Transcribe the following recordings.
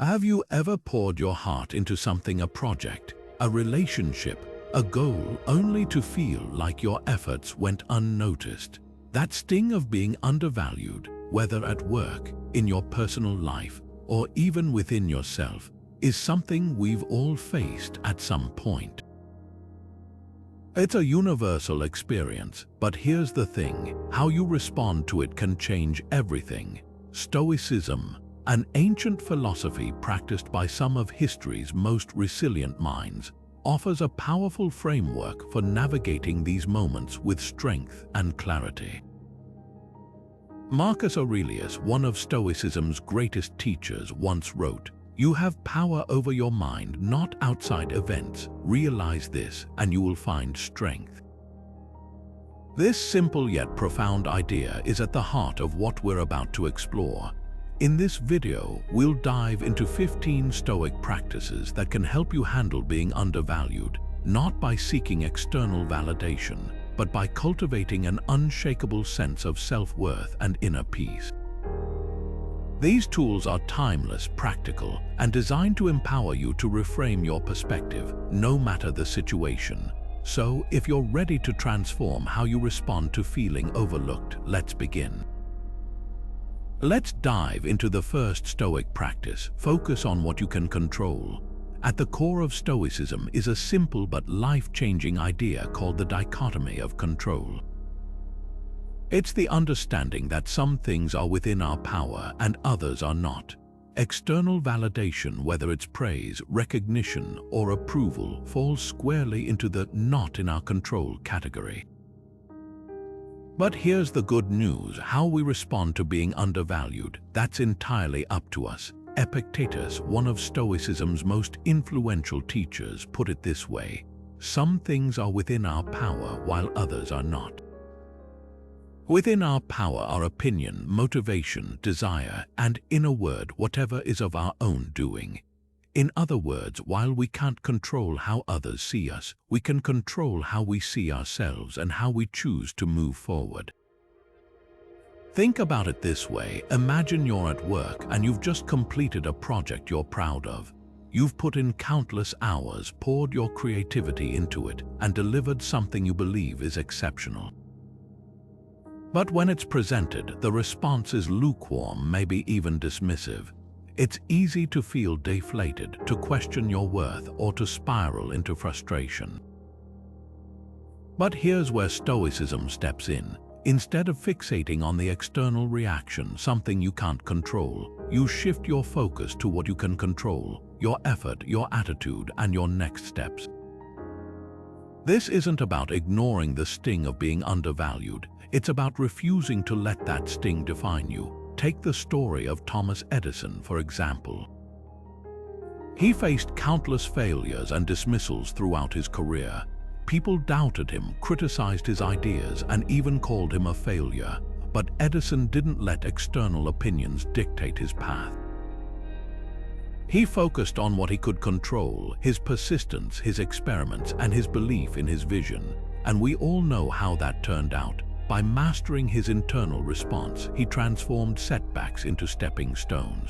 Have you ever poured your heart into something, a project, a relationship, a goal, only to feel like your efforts went unnoticed? That sting of being undervalued, whether at work, in your personal life, or even within yourself, is something we've all faced at some point. It's a universal experience, but here's the thing: how you respond to it can change everything. Stoicism, an ancient philosophy practiced by some of history's most resilient minds, offers a powerful framework for navigating these moments with strength and clarity. Marcus Aurelius, one of Stoicism's greatest teachers, once wrote, "You have power over your mind, not outside events. Realize this, and you will find strength." This simple yet profound idea is at the heart of what we're about to explore. In this video, we'll dive into 15 Stoic practices that can help you handle being undervalued, not by seeking external validation, but by cultivating an unshakable sense of self-worth and inner peace. These tools are timeless, practical, and designed to empower you to reframe your perspective, no matter the situation. So, if you're ready to transform how you respond to feeling overlooked, let's begin. Let's dive into the first Stoic practice: focus on what you can control. At the core of Stoicism is a simple but life-changing idea called the dichotomy of control. It's the understanding that some things are within our power and others are not. External validation, whether it's praise, recognition, or approval, falls squarely into the "not in our control" category. But here's the good news: how we respond to being undervalued, that's entirely up to us. Epictetus, one of Stoicism's most influential teachers, put it this way: "Some things are within our power while others are not." Within our power are opinion, motivation, desire, and, in a word, whatever is of our own doing. In other words, while we can't control how others see us, we can control how we see ourselves and how we choose to move forward. Think about it this way: imagine you're at work and you've just completed a project you're proud of. You've put in countless hours, poured your creativity into it, and delivered something you believe is exceptional. But when it's presented, the response is lukewarm, maybe even dismissive. It's easy to feel deflated, to question your worth, or to spiral into frustration. But here's where Stoicism steps in. Instead of fixating on the external reaction, something you can't control, you shift your focus to what you can control: your effort, your attitude, and your next steps. This isn't about ignoring the sting of being undervalued. It's about refusing to let that sting define you. Take the story of Thomas Edison, for example. He faced countless failures and dismissals throughout his career. People doubted him, criticized his ideas, and even called him a failure. But Edison didn't let external opinions dictate his path. He focused on what he could control: his persistence, his experiments, and his belief in his vision. And we all know how that turned out. By mastering his internal response, he transformed setbacks into stepping stones.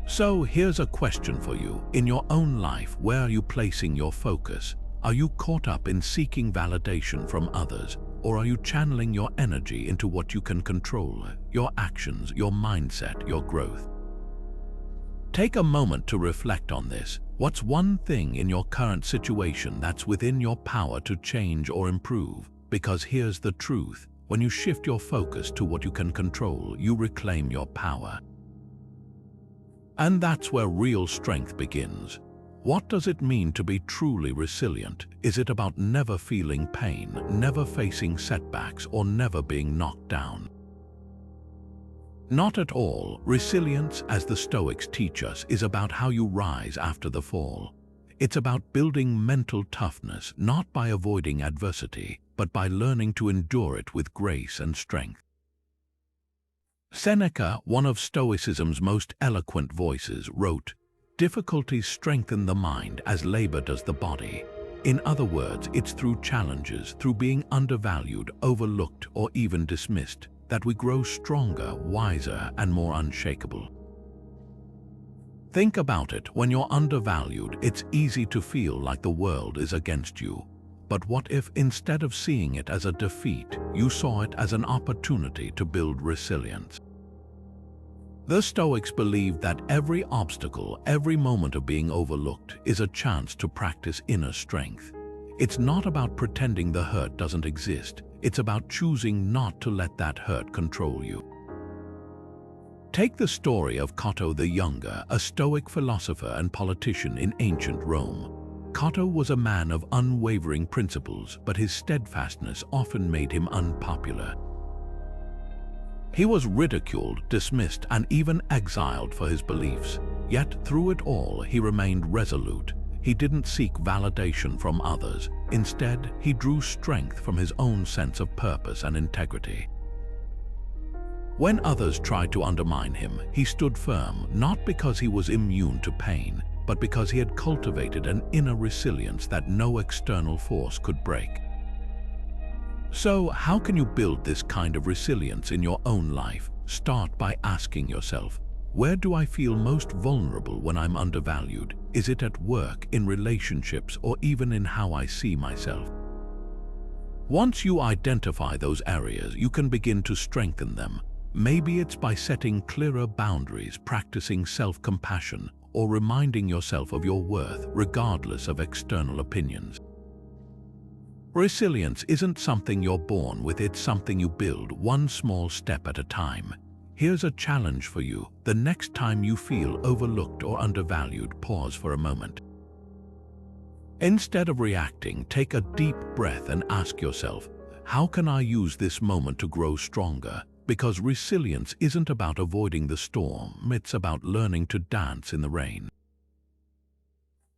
So here's a question for you. In your own life, where are you placing your focus? Are you caught up in seeking validation from others, or are you channeling your energy into what you can control: your actions, your mindset, your growth? Take a moment to reflect on this. What's one thing in your current situation that's within your power to change or improve? Because here's the truth: when you shift your focus to what you can control, you reclaim your power. And that's where real strength begins. What does it mean to be truly resilient? Is it about never feeling pain, never facing setbacks, or never being knocked down? Not at all. Resilience, as the Stoics teach us, is about how you rise after the fall. It's about building mental toughness, not by avoiding adversity, but by learning to endure it with grace and strength. Seneca, one of Stoicism's most eloquent voices, wrote, "Difficulties strengthen the mind as labor does the body." In other words, it's through challenges, through being undervalued, overlooked, or even dismissed, that we grow stronger, wiser, and more unshakable. Think about it. When you're undervalued, it's easy to feel like the world is against you. But what if, instead of seeing it as a defeat, you saw it as an opportunity to build resilience? The Stoics believed that every obstacle, every moment of being overlooked, is a chance to practice inner strength. It's not about pretending the hurt doesn't exist. It's about choosing not to let that hurt control you. Take the story of Cato the Younger, a Stoic philosopher and politician in ancient Rome. Cato was a man of unwavering principles, but his steadfastness often made him unpopular. He was ridiculed, dismissed, and even exiled for his beliefs. Yet through it all, he remained resolute. He didn't seek validation from others. Instead, he drew strength from his own sense of purpose and integrity. When others tried to undermine him, he stood firm, not because he was immune to pain, but because he had cultivated an inner resilience that no external force could break. So, how can you build this kind of resilience in your own life? Start by asking yourself, where do I feel most vulnerable when I'm undervalued? Is it at work, in relationships, or even in how I see myself? Once you identify those areas, you can begin to strengthen them. Maybe it's by setting clearer boundaries, practicing self-compassion, or reminding yourself of your worth regardless of external opinions. Resilience isn't something you're born with, it's something you build one small step at a time. Here's a challenge for you. The next time you feel overlooked or undervalued, pause for a moment. Instead of reacting, take a deep breath and ask yourself, how can I use this moment to grow stronger? Because resilience isn't about avoiding the storm, it's about learning to dance in the rain.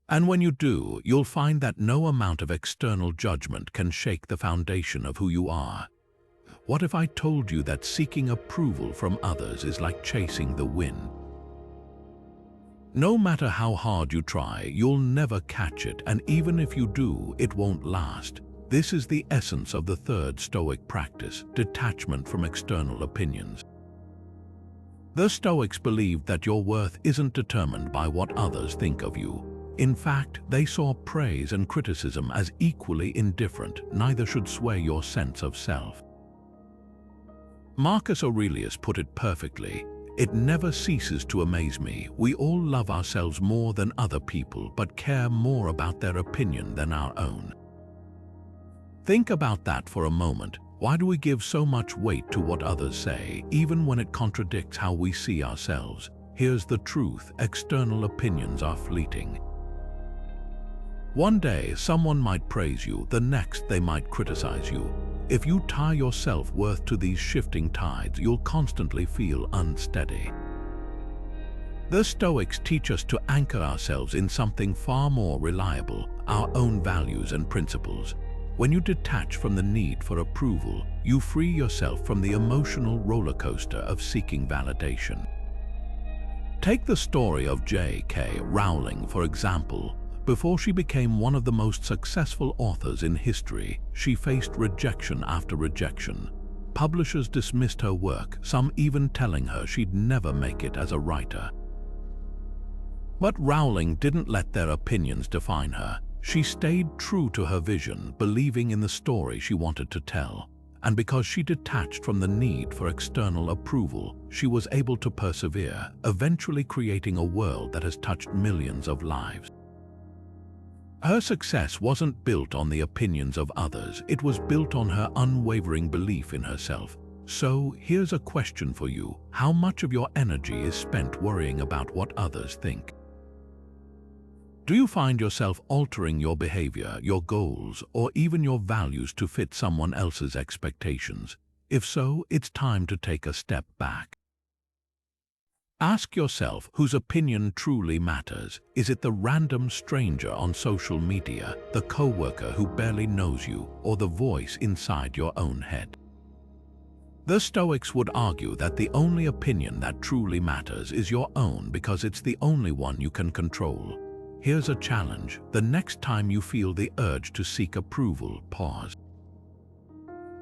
And when you do, you'll find that no amount of external judgment can shake the foundation of who you are. What if I told you that seeking approval from others is like chasing the wind? No matter how hard you try, you'll never catch it, and even if you do, it won't last. This is the essence of the third Stoic practice, detachment from external opinions. The Stoics believed that your worth isn't determined by what others think of you. In fact, they saw praise and criticism as equally indifferent. Neither should sway your sense of self. Marcus Aurelius put it perfectly. It never ceases to amaze me. We all love ourselves more than other people, but care more about their opinion than our own. Think about that for a moment. Why do we give so much weight to what others say, even when it contradicts how we see ourselves? Here's the truth: external opinions are fleeting. One day, someone might praise you, the next they might criticize you. If you tie your self-worth to these shifting tides, you'll constantly feel unsteady. The Stoics teach us to anchor ourselves in something far more reliable, our own values and principles. When you detach from the need for approval, you free yourself from the emotional roller coaster of seeking validation. Take the story of J.K. Rowling, for example. Before she became one of the most successful authors in history, she faced rejection after rejection. Publishers dismissed her work, some even telling her she'd never make it as a writer. But Rowling didn't let their opinions define her. She stayed true to her vision, believing in the story she wanted to tell. And because she detached from the need for external approval, she was able to persevere, eventually creating a world that has touched millions of lives. Her success wasn't built on the opinions of others, it was built on her unwavering belief in herself. So, here's a question for you. How much of your energy is spent worrying about what others think? Do you find yourself altering your behavior, your goals, or even your values to fit someone else's expectations? If so, it's time to take a step back. Ask yourself whose opinion truly matters. Is it the random stranger on social media, the coworker who barely knows you, or the voice inside your own head? The Stoics would argue that the only opinion that truly matters is your own because it's the only one you can control. Here's a challenge. The next time you feel the urge to seek approval, pause.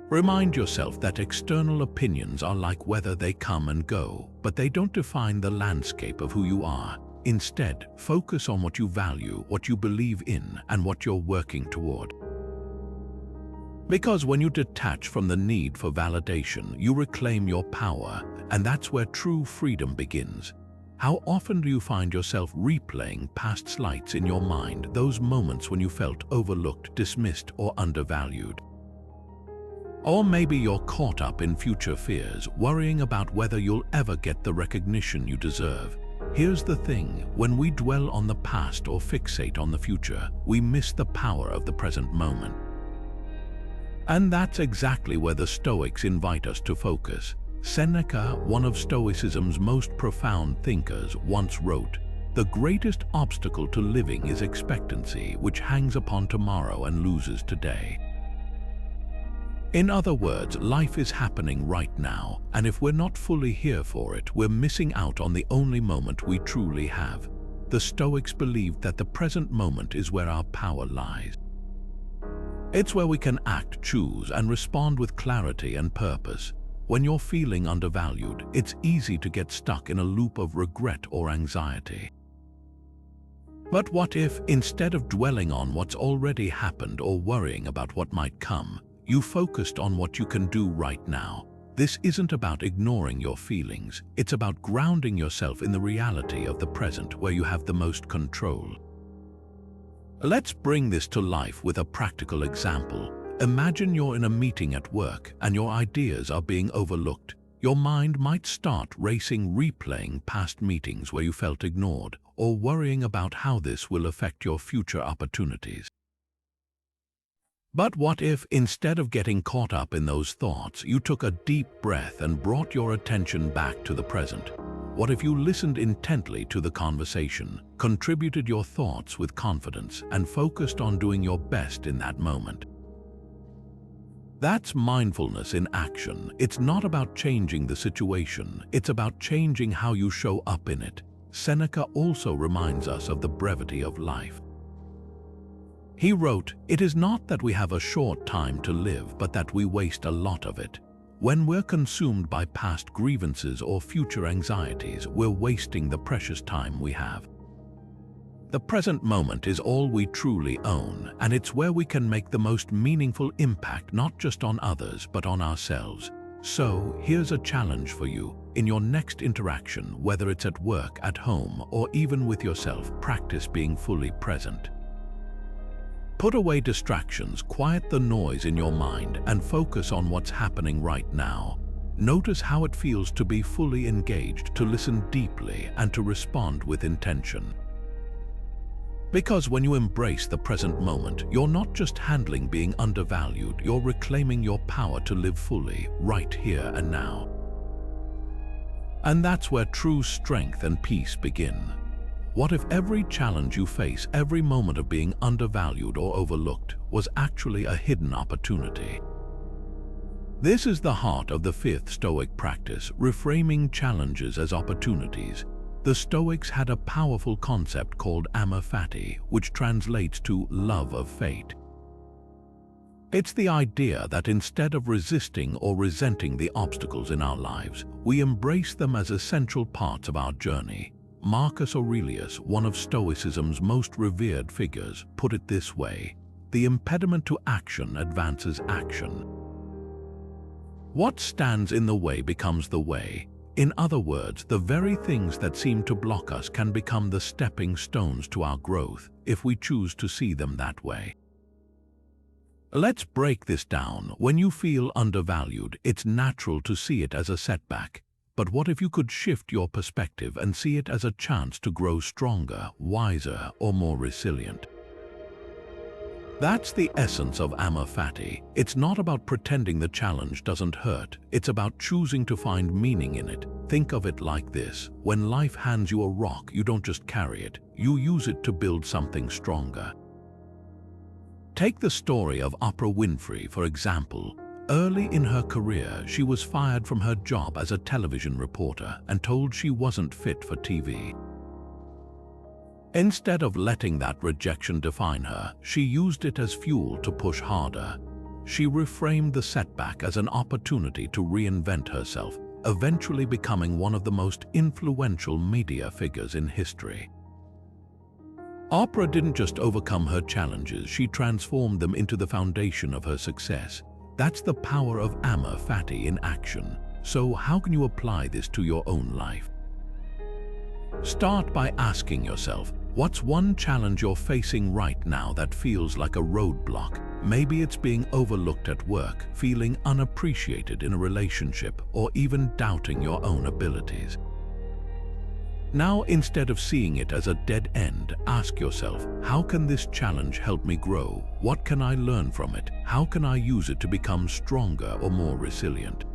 Remind yourself that external opinions are like weather, they come and go, but they don't define the landscape of who you are. Instead, focus on what you value, what you believe in, and what you're working toward. Because when you detach from the need for validation, you reclaim your power, and that's where true freedom begins. How often do you find yourself replaying past slights in your mind, those moments when you felt overlooked, dismissed, or undervalued? Or maybe you're caught up in future fears, worrying about whether you'll ever get the recognition you deserve. Here's the thing, when we dwell on the past or fixate on the future, we miss the power of the present moment. And that's exactly where the Stoics invite us to focus. Seneca, one of Stoicism's most profound thinkers, once wrote, "The greatest obstacle to living is expectancy, which hangs upon tomorrow and loses today." In other words, life is happening right now, and if we're not fully here for it, we're missing out on the only moment we truly have. The Stoics believed that the present moment is where our power lies. It's where we can act, choose, and respond with clarity and purpose. When you're feeling undervalued, it's easy to get stuck in a loop of regret or anxiety. But what if, instead of dwelling on what's already happened or worrying about what might come, you focused on what you can do right now? This isn't about ignoring your feelings, it's about grounding yourself in the reality of the present where you have the most control. Let's bring this to life with a practical example. Imagine you're in a meeting at work and your ideas are being overlooked. Your mind might start racing, replaying past meetings where you felt ignored, or worrying about how this will affect your future opportunities. But what if, instead of getting caught up in those thoughts, you took a deep breath and brought your attention back to the present? What if you listened intently to the conversation, contributed your thoughts with confidence, and focused on doing your best in that moment? That's mindfulness in action. It's not about changing the situation, it's about changing how you show up in it. Seneca also reminds us of the brevity of life. He wrote, "It is not that we have a short time to live, but that we waste a lot of it." When we're consumed by past grievances or future anxieties, we're wasting the precious time we have. The present moment is all we truly own, and it's where we can make the most meaningful impact, not just on others, but on ourselves. So, here's a challenge for you. In your next interaction, whether it's at work, at home, or even with yourself, practice being fully present. Put away distractions, quiet the noise in your mind, and focus on what's happening right now. Notice how it feels to be fully engaged, to listen deeply, and to respond with intention. Because when you embrace the present moment, you're not just handling being undervalued, you're reclaiming your power to live fully, right here and now. And that's where true strength and peace begin. What if every challenge you face, every moment of being undervalued or overlooked, was actually a hidden opportunity? This is the heart of the fifth Stoic practice, reframing challenges as opportunities. The Stoics had a powerful concept called amor fati, which translates to love of fate. It's the idea that instead of resisting or resenting the obstacles in our lives, we embrace them as essential parts of our journey. Marcus Aurelius, one of Stoicism's most revered figures, put it this way: "The impediment to action advances action." What stands in the way becomes the way. In other words, the very things that seem to block us can become the stepping stones to our growth, if we choose to see them that way. Let's break this down. When you feel undervalued, it's natural to see it as a setback. But what if you could shift your perspective and see it as a chance to grow stronger, wiser, or more resilient? That's the essence of amor fati. It's not about pretending the challenge doesn't hurt. It's about choosing to find meaning in it. Think of it like this: when life hands you a rock, you don't just carry it, you use it to build something stronger. Take the story of Oprah Winfrey, for example. Early in her career, she was fired from her job as a television reporter and told she wasn't fit for TV. Instead of letting that rejection define her, she used it as fuel to push harder. She reframed the setback as an opportunity to reinvent herself, eventually becoming one of the most influential media figures in history. Oprah didn't just overcome her challenges, she transformed them into the foundation of her success. That's the power of Amor Fati in action. So how can you apply this to your own life? Start by asking yourself, what's one challenge you're facing right now that feels like a roadblock? Maybe it's being overlooked at work, feeling unappreciated in a relationship, or even doubting your own abilities. Now, instead of seeing it as a dead end, ask yourself, how can this challenge help me grow? What can I learn from it? How can I use it to become stronger or more resilient?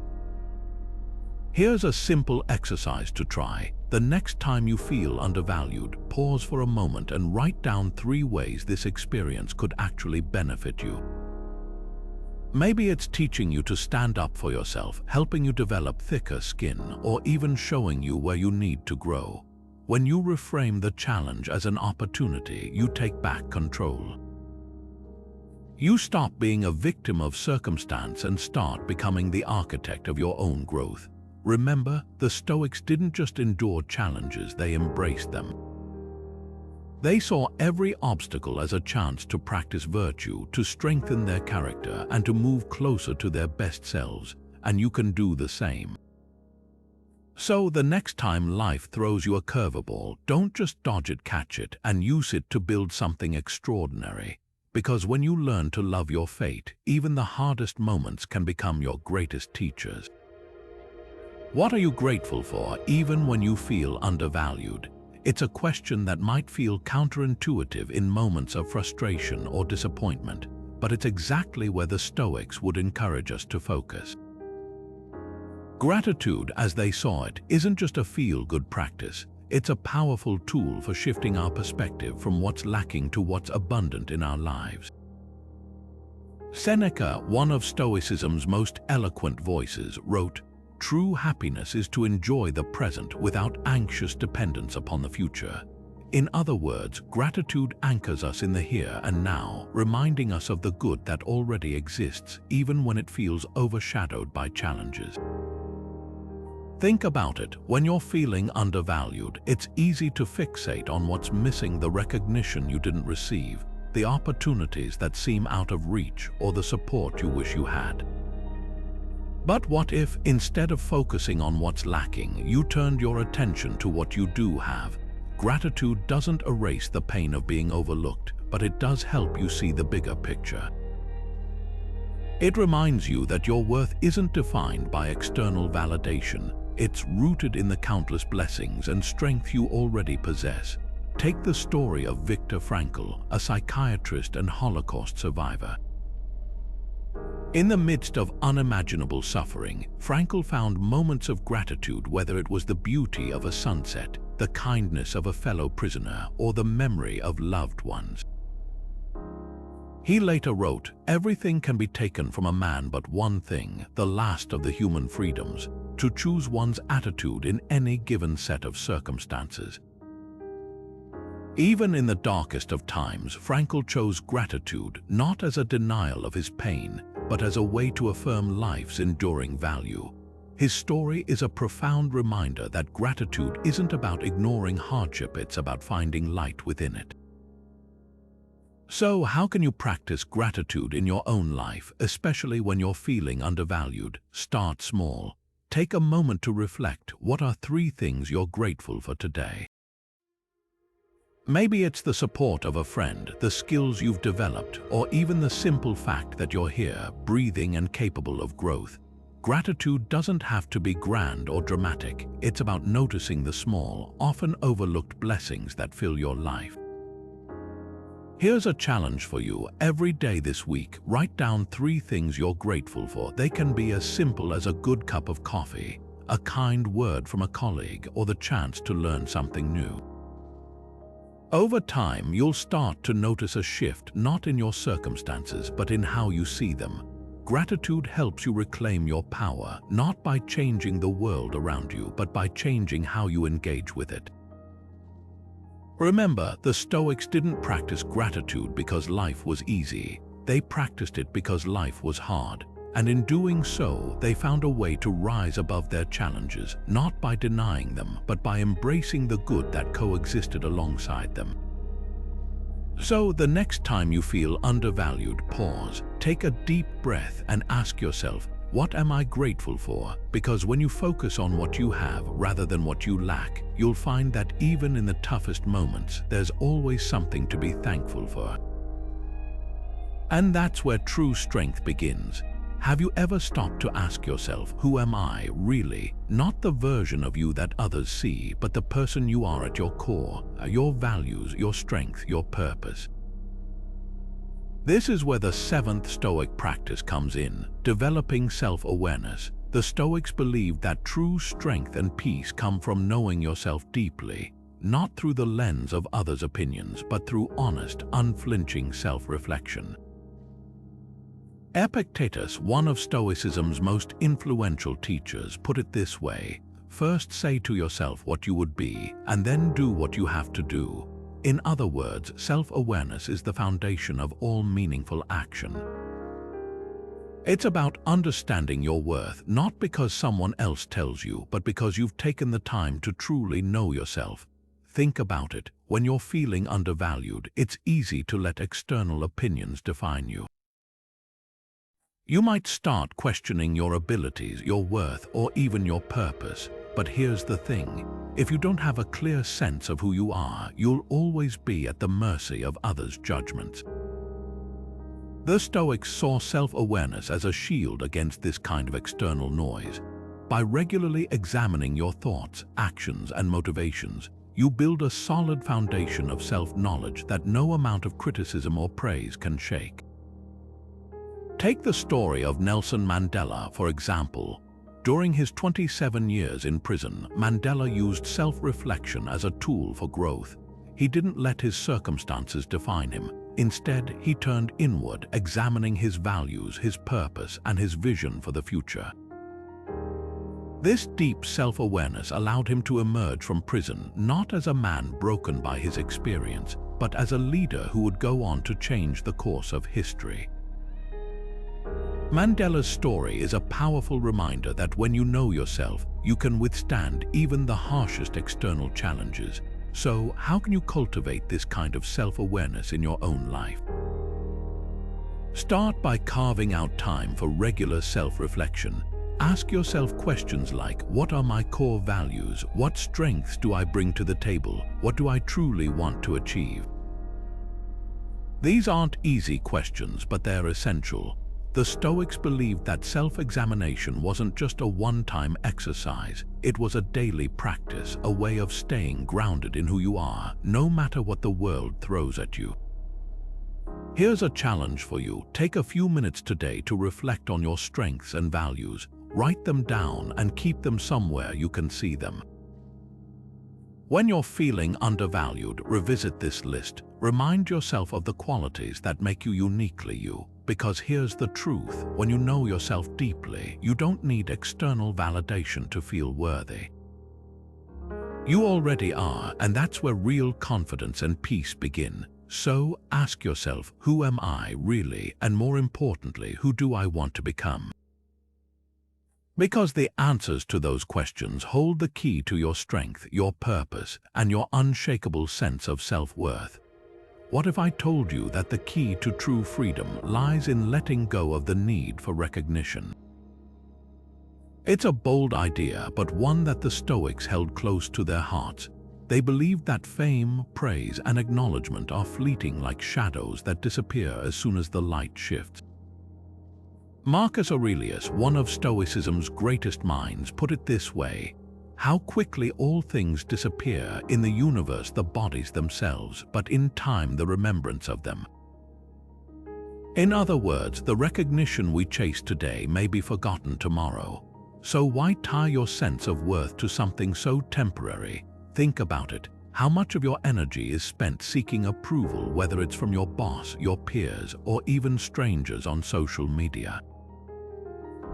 Here's a simple exercise to try. The next time you feel undervalued, pause for a moment and write down 3 ways this experience could actually benefit you. Maybe it's teaching you to stand up for yourself, helping you develop thicker skin, or even showing you where you need to grow. When you reframe the challenge as an opportunity, you take back control. You stop being a victim of circumstance and start becoming the architect of your own growth. Remember, the Stoics didn't just endure challenges, they embraced them. They saw every obstacle as a chance to practice virtue, to strengthen their character, and to move closer to their best selves, and you can do the same. So the next time life throws you a curveball, don't just dodge it, catch it, and use it to build something extraordinary. Because when you learn to love your fate, even the hardest moments can become your greatest teachers. What are you grateful for, even when you feel undervalued? It's a question that might feel counterintuitive in moments of frustration or disappointment, but it's exactly where the Stoics would encourage us to focus. Gratitude, as they saw it, isn't just a feel-good practice. It's a powerful tool for shifting our perspective from what's lacking to what's abundant in our lives. Seneca, one of Stoicism's most eloquent voices, wrote, "True happiness is to enjoy the present without anxious dependence upon the future." In other words, gratitude anchors us in the here and now, reminding us of the good that already exists, even when it feels overshadowed by challenges. Think about it. When you're feeling undervalued, it's easy to fixate on what's missing: the recognition you didn't receive, the opportunities that seem out of reach, or the support you wish you had. But what if, instead of focusing on what's lacking, you turned your attention to what you do have? Gratitude doesn't erase the pain of being overlooked, but it does help you see the bigger picture. It reminds you that your worth isn't defined by external validation. It's rooted in the countless blessings and strength you already possess. Take the story of Viktor Frankl, a psychiatrist and Holocaust survivor. In the midst of unimaginable suffering, Frankl found moments of gratitude, whether it was the beauty of a sunset, the kindness of a fellow prisoner, or the memory of loved ones. He later wrote, "Everything can be taken from a man but one thing, the last of the human freedoms, to choose one's attitude in any given set of circumstances." Even in the darkest of times, Frankl chose gratitude, not as a denial of his pain, but as a way to affirm life's enduring value. His story is a profound reminder that gratitude isn't about ignoring hardship, it's about finding light within it. So, how can you practice gratitude in your own life, especially when you're feeling undervalued? Start small. Take a moment to reflect. What are 3 things you're grateful for today? Maybe it's the support of a friend, the skills you've developed, or even the simple fact that you're here, breathing and capable of growth. Gratitude doesn't have to be grand or dramatic. It's about noticing the small, often overlooked blessings that fill your life. Here's a challenge for you. Every day this week, write down 3 things you're grateful for. They can be as simple as a good cup of coffee, a kind word from a colleague, or the chance to learn something new. Over time, you'll start to notice a shift, not in your circumstances, but in how you see them. Gratitude helps you reclaim your power, not by changing the world around you, but by changing how you engage with it. Remember, the Stoics didn't practice gratitude because life was easy. They practiced it because life was hard. And in doing so, they found a way to rise above their challenges, not by denying them, but by embracing the good that coexisted alongside them. So the next time you feel undervalued, pause, take a deep breath and ask yourself, what am I grateful for? Because when you focus on what you have rather than what you lack, you'll find that even in the toughest moments, there's always something to be thankful for. And that's where true strength begins. Have you ever stopped to ask yourself, who am I really? Not the version of you that others see, but the person you are at your core, your values, your strength, your purpose. This is where the seventh Stoic practice comes in, developing self-awareness. The Stoics believed that true strength and peace come from knowing yourself deeply, not through the lens of others' opinions, but through honest, unflinching self-reflection. Epictetus, one of Stoicism's most influential teachers, put it this way: first say to yourself what you would be, and then do what you have to do. In other words, self-awareness is the foundation of all meaningful action. It's about understanding your worth, not because someone else tells you, but because you've taken the time to truly know yourself. Think about it. When you're feeling undervalued, it's easy to let external opinions define you. You might start questioning your abilities, your worth, or even your purpose. But here's the thing. If you don't have a clear sense of who you are, you'll always be at the mercy of others' judgments. The Stoics saw self-awareness as a shield against this kind of external noise. By regularly examining your thoughts, actions, and motivations, you build a solid foundation of self-knowledge that no amount of criticism or praise can shake. Take the story of Nelson Mandela, for example. During his 27 years in prison, Mandela used self-reflection as a tool for growth. He didn't let his circumstances define him. Instead, he turned inward, examining his values, his purpose, and his vision for the future. This deep self-awareness allowed him to emerge from prison not as a man broken by his experience, but as a leader who would go on to change the course of history. Mandela's story is a powerful reminder that when you know yourself, you can withstand even the harshest external challenges. So, how can you cultivate this kind of self-awareness in your own life? Start by carving out time for regular self-reflection. Ask yourself questions like, what are my core values? What strengths do I bring to the table? What do I truly want to achieve? These aren't easy questions, but they're essential. The Stoics believed that self-examination wasn't just a one-time exercise. It was a daily practice, a way of staying grounded in who you are, no matter what the world throws at you. Here's a challenge for you. Take a few minutes today to reflect on your strengths and values. Write them down and keep them somewhere you can see them. When you're feeling undervalued, revisit this list. Remind yourself of the qualities that make you uniquely you. Because here's the truth, when you know yourself deeply, you don't need external validation to feel worthy. You already are, and that's where real confidence and peace begin. So ask yourself, who am I really? And more importantly, who do I want to become? Because the answers to those questions hold the key to your strength, your purpose, and your unshakable sense of self-worth. What if I told you that the key to true freedom lies in letting go of the need for recognition? It's a bold idea, but one that the Stoics held close to their hearts. They believed that fame, praise, and acknowledgement are fleeting like shadows that disappear as soon as the light shifts. Marcus Aurelius, one of Stoicism's greatest minds, put it this way: how quickly all things disappear, in the universe the bodies themselves, but in time the remembrance of them. In other words, the recognition we chase today may be forgotten tomorrow. So why tie your sense of worth to something so temporary? Think about it. How much of your energy is spent seeking approval, whether it's from your boss, your peers, or even strangers on social media?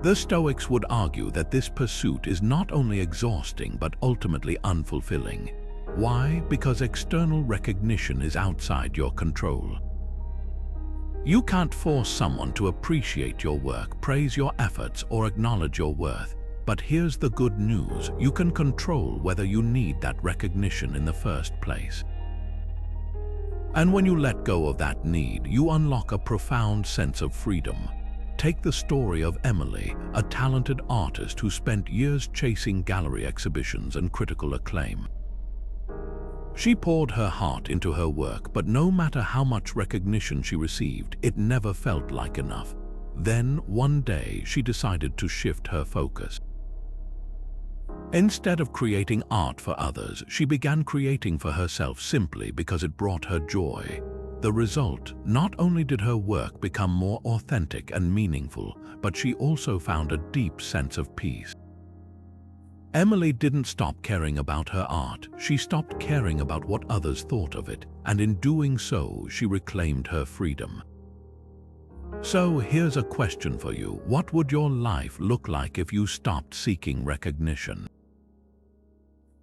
The Stoics would argue that this pursuit is not only exhausting but ultimately unfulfilling. Why? Because external recognition is outside your control. You can't force someone to appreciate your work, praise your efforts, or acknowledge your worth. But here's the good news: you can control whether you need that recognition in the first place. And when you let go of that need, you unlock a profound sense of freedom. Take the story of Emily, a talented artist who spent years chasing gallery exhibitions and critical acclaim. She poured her heart into her work, but no matter how much recognition she received, it never felt like enough. Then, one day, she decided to shift her focus. Instead of creating art for others, she began creating for herself simply because it brought her joy. The result, not only did her work become more authentic and meaningful, but she also found a deep sense of peace. Emily didn't stop caring about her art, she stopped caring about what others thought of it, and in doing so, she reclaimed her freedom. So here's a question for you. What would your life look like if you stopped seeking recognition?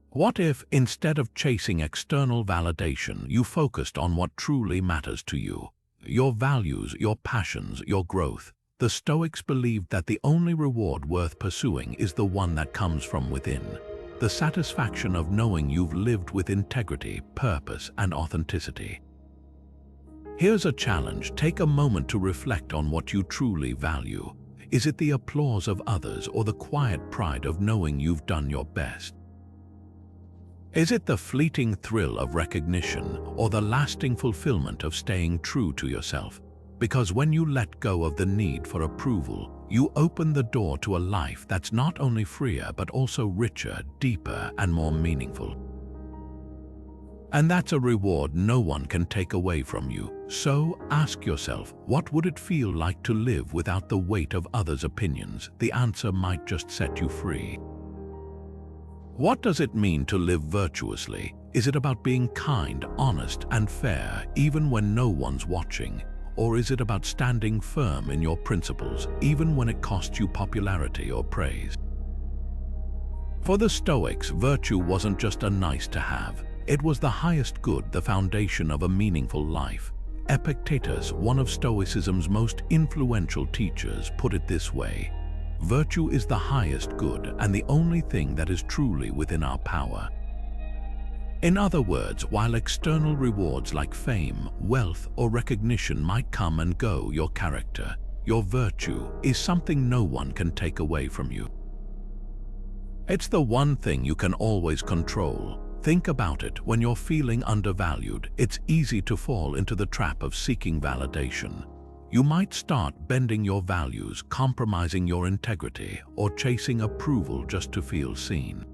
What if, instead of chasing external validation, you focused on what truly matters to you? Your values, your passions, your growth. The Stoics believed that the only reward worth pursuing is the one that comes from within. The satisfaction of knowing you've lived with integrity, purpose, and authenticity. Here's a challenge. Take a moment to reflect on what you truly value. Is it the applause of others or the quiet pride of knowing you've done your best? Is it the fleeting thrill of recognition or the lasting fulfillment of staying true to yourself? Because when you let go of the need for approval, you open the door to a life that's not only freer but also richer, deeper, and more meaningful. And that's a reward no one can take away from you. So ask yourself, what would it feel like to live without the weight of others' opinions? The answer might just set you free. What does it mean to live virtuously? Is it about being kind, honest, and fair, even when no one's watching? Or is it about standing firm in your principles, even when it costs you popularity or praise? For the Stoics, virtue wasn't just a nice to have. It was the highest good, the foundation of a meaningful life. Epictetus, one of Stoicism's most influential teachers, put it this way: virtue is the highest good and the only thing that is truly within our power. In other words, while external rewards like fame, wealth, or recognition might come and go, your character, your virtue, is something no one can take away from you. It's the one thing you can always control. Think about it. When you're feeling undervalued, it's easy to fall into the trap of seeking validation. You might start bending your values, compromising your integrity, or chasing approval just to feel seen.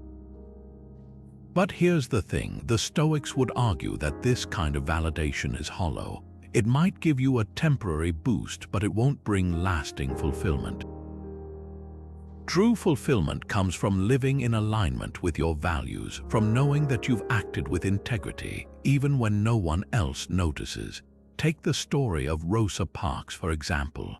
But here's the thing, the Stoics would argue that this kind of validation is hollow. It might give you a temporary boost, but it won't bring lasting fulfillment. True fulfillment comes from living in alignment with your values, from knowing that you've acted with integrity, even when no one else notices. Take the story of Rosa Parks, for example.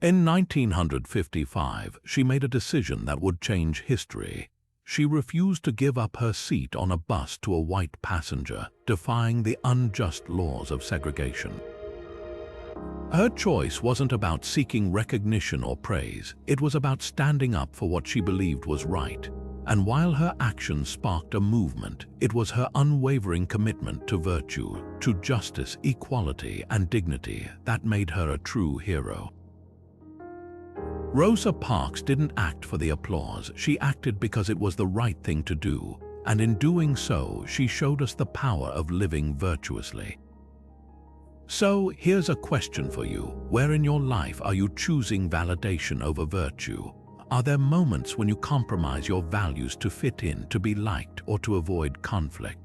In 1955, she made a decision that would change history. She refused to give up her seat on a bus to a white passenger, defying the unjust laws of segregation. Her choice wasn't about seeking recognition or praise, it was about standing up for what she believed was right. And while her actions sparked a movement, it was her unwavering commitment to virtue, to justice, equality, and dignity that made her a true hero. Rosa Parks didn't act for the applause, she acted because it was the right thing to do, and in doing so, she showed us the power of living virtuously. So, here's a question for you. Where in your life are you choosing validation over virtue? Are there moments when you compromise your values to fit in, to be liked, or to avoid conflict?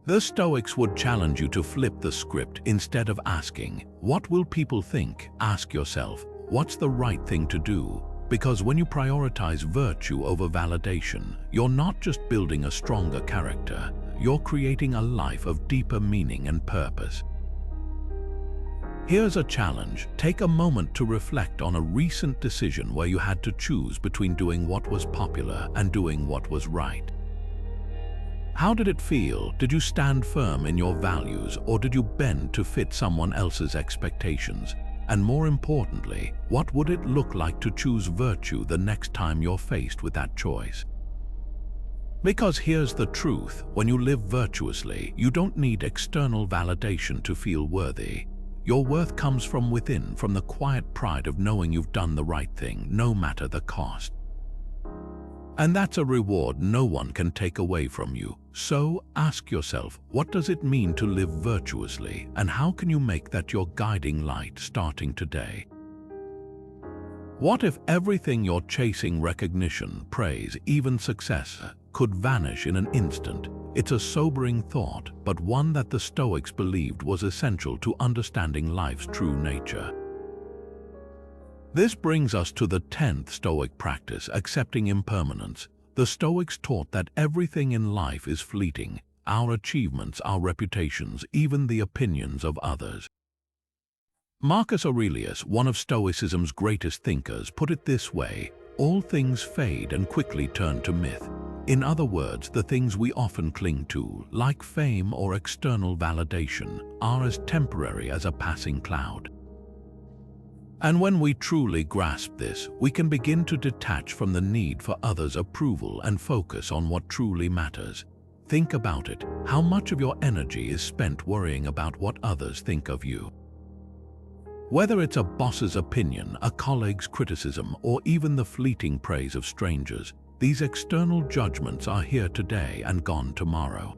The Stoics would challenge you to flip the script. Instead of asking, "What will people think?" ask yourself, "What's the right thing to do?" Because when you prioritize virtue over validation, you're not just building a stronger character, you're creating a life of deeper meaning and purpose. Here's a challenge. Take a moment to reflect on a recent decision where you had to choose between doing what was popular and doing what was right. How did it feel? Did you stand firm in your values, or did you bend to fit someone else's expectations? And more importantly, what would it look like to choose virtue the next time you're faced with that choice? Because here's the truth, when you live virtuously, you don't need external validation to feel worthy. Your worth comes from within, from the quiet pride of knowing you've done the right thing, no matter the cost. And that's a reward no one can take away from you. So ask yourself, what does it mean to live virtuously, and how can you make that your guiding light starting today? What if everything you're chasing, recognition, praise, even success, could vanish in an instant? It's a sobering thought, but one that the Stoics believed was essential to understanding life's true nature. This brings us to the 10th Stoic practice, accepting impermanence. The Stoics taught that everything in life is fleeting, our achievements, our reputations, even the opinions of others. Marcus Aurelius, one of Stoicism's greatest thinkers, put it this way: all things fade and quickly turn to myth. In other words, the things we often cling to, like fame or external validation, are as temporary as a passing cloud. And when we truly grasp this, we can begin to detach from the need for others' approval and focus on what truly matters. Think about it. How much of your energy is spent worrying about what others think of you? Whether it's a boss's opinion, a colleague's criticism, or even the fleeting praise of strangers, these external judgments are here today and gone tomorrow.